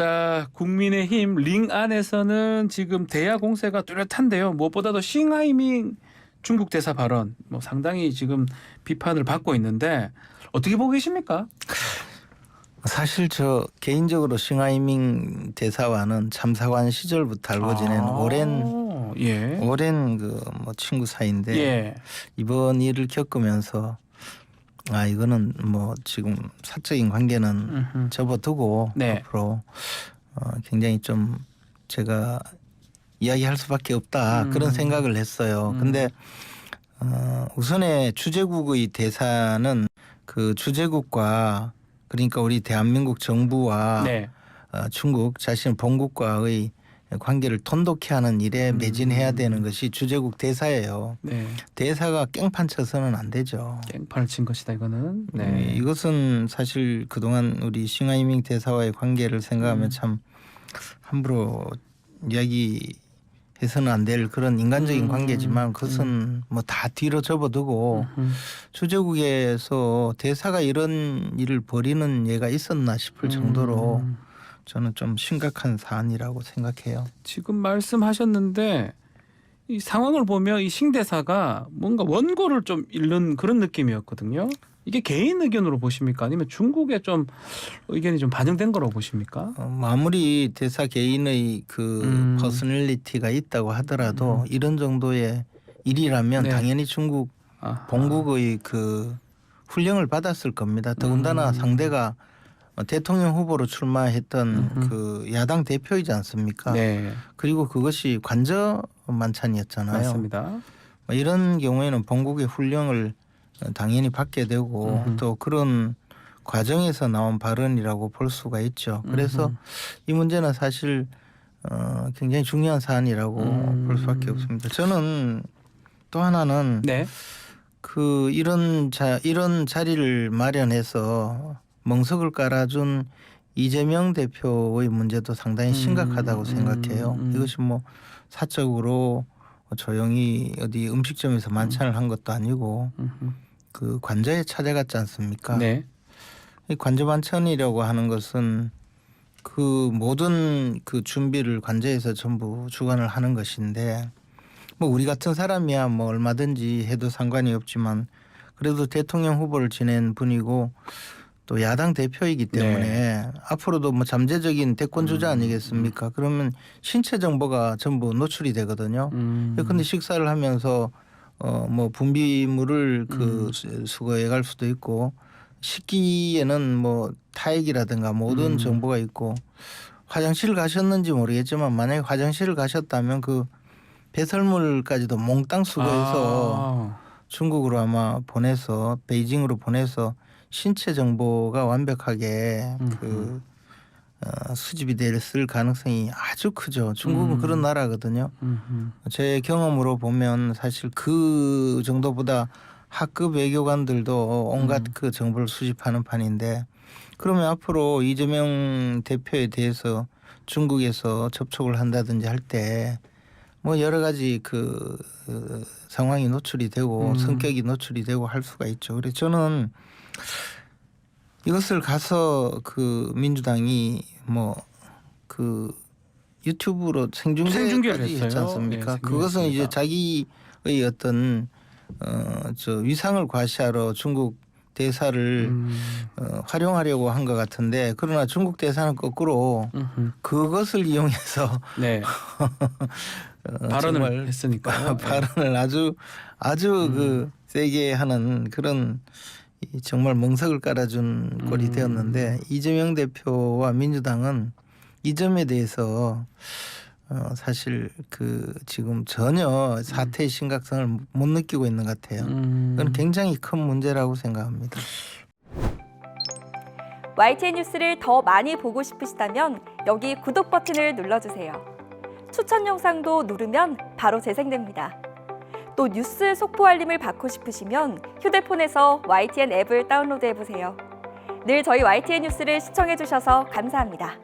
자, 국민의힘 링 안에서는 지금 대야 공세가 뚜렷한데요. 무엇보다도 싱하이밍 중국 대사 발언 상당히 지금 비판을 받고 있는데 어떻게 보고 계십니까? 사실 저 개인적으로 싱하이밍 대사와는 참사관 시절부터 알고 지낸 오랜 그 뭐 친구 사이인데 예. 이번 일을 겪으면서 이거는 뭐 지금 사적인 관계는 접어두고 네. 앞으로 굉장히 좀 제가 이야기할 수밖에 없다 그런 생각을 했어요. 근데 우선의 주재국의 대사는 그 주재국과 그러니까 우리 대한민국 정부와 네. 중국 자신 본국과의 관계를 돈독히 하는 일에 매진해야 되는 것이 주재국 대사예요. 네. 대사가 깽판 쳐서는 안 되죠. 깽판을 친 것이다 이거는. 네. 이것은 사실 그동안 우리 싱하이밍 대사와의 관계를 생각하면 참 함부로 이야기해서는 안 될 그런 인간적인 관계지만 그것은 뭐 다 뒤로 접어두고 주재국에서 대사가 이런 일을 벌이는 예가 있었나 싶을 정도로 저는 좀 심각한 사안이라고 생각해요. 지금 말씀하셨는데 이 상황을 보면 이 싱 대사가 뭔가 원고를 좀 잃는 그런 느낌이었거든요. 이게 개인 의견으로 보십니까? 아니면 중국의 좀 의견이 좀 반영된 거라고 보십니까? 아무리 대사 개인의 그 퍼스널리티가 있다고 하더라도 이런 정도의 일이라면 네. 당연히 중국 본국의 그 훈령을 받았을 겁니다. 더군다나 상대가 대통령 후보로 출마했던 그 야당 대표이지 않습니까? 네. 그리고 그것이 관저 만찬이었잖아요. 맞습니다. 이런 경우에는 본국의 훈령을 당연히 받게 되고 또 그런 과정에서 나온 발언이라고 볼 수가 있죠. 그래서 이 문제는 사실 굉장히 중요한 사안이라고 볼 수밖에 없습니다. 저는 또 하나는 네. 그 이런 자리를 마련해서 멍석을 깔아준 이재명 대표의 문제도 상당히 심각하다고 생각해요. 이것이 뭐 사적으로 조용히 어디 음식점에서 만찬을 한 것도 아니고 그 관저에 찾아갔지 않습니까? 네. 이 관저 만찬이라고 하는 것은 그 모든 그 준비를 관저에서 전부 주관을 하는 것인데 뭐 우리 같은 사람이야 뭐 얼마든지 해도 상관이 없지만 그래도 대통령 후보를 지낸 분이고 또 야당 대표이기 때문에 네. 앞으로도 뭐 잠재적인 대권 주자 아니겠습니까? 그러면 신체 정보가 전부 노출이 되거든요. 그런데 식사를 하면서 뭐 분비물을 그 수거해 갈 수도 있고 식기에는 뭐 타액이라든가 모든 정보가 있고 화장실 가셨는지 모르겠지만 만약에 화장실을 가셨다면 그 배설물까지도 몽땅 수거해서 중국으로 아마 보내서 베이징으로 보내서 신체 정보가 완벽하게 그 수집이 됐을 가능성이 아주 크죠. 중국은 그런 나라거든요. 제 경험으로 보면 사실 그 정도보다 학급 외교관들도 온갖 그 정보를 수집하는 판인데 그러면 앞으로 이재명 대표에 대해서 중국에서 접촉을 한다든지 할 때 뭐 여러 가지 그 상황이 노출이 되고 성격이 노출이 되고 할 수가 있죠. 그래서 저는 이것을 가서 그 민주당이 뭐 그 유튜브로 생중계를 했지 않습니까? 네, 그것은 이제 자기의 어떤 저 위상을 과시하러 중국 대사를 활용하려고 한 것 같은데 그러나 중국 대사는 거꾸로 그것을 이용해서 네. 발언을 정말 했으니까요. 발언을 아주 그 세게 하는 그런 정말 멍석을 깔아준 꼴이 되었는데 이재명 대표와 민주당은 이 점에 대해서 사실 그 지금 전혀 사태의 심각성을 못 느끼고 있는 것 같아요. 그건 굉장히 큰 문제라고 생각합니다. YTN 뉴스를 더 많이 보고 싶으시다면 여기 구독 버튼을 눌러주세요. 추천 영상도 누르면 바로 재생됩니다. 또 뉴스 속보 알림을 받고 싶으시면 휴대폰에서 YTN 앱을 다운로드해보세요. 늘 저희 YTN 뉴스를 시청해주셔서 감사합니다.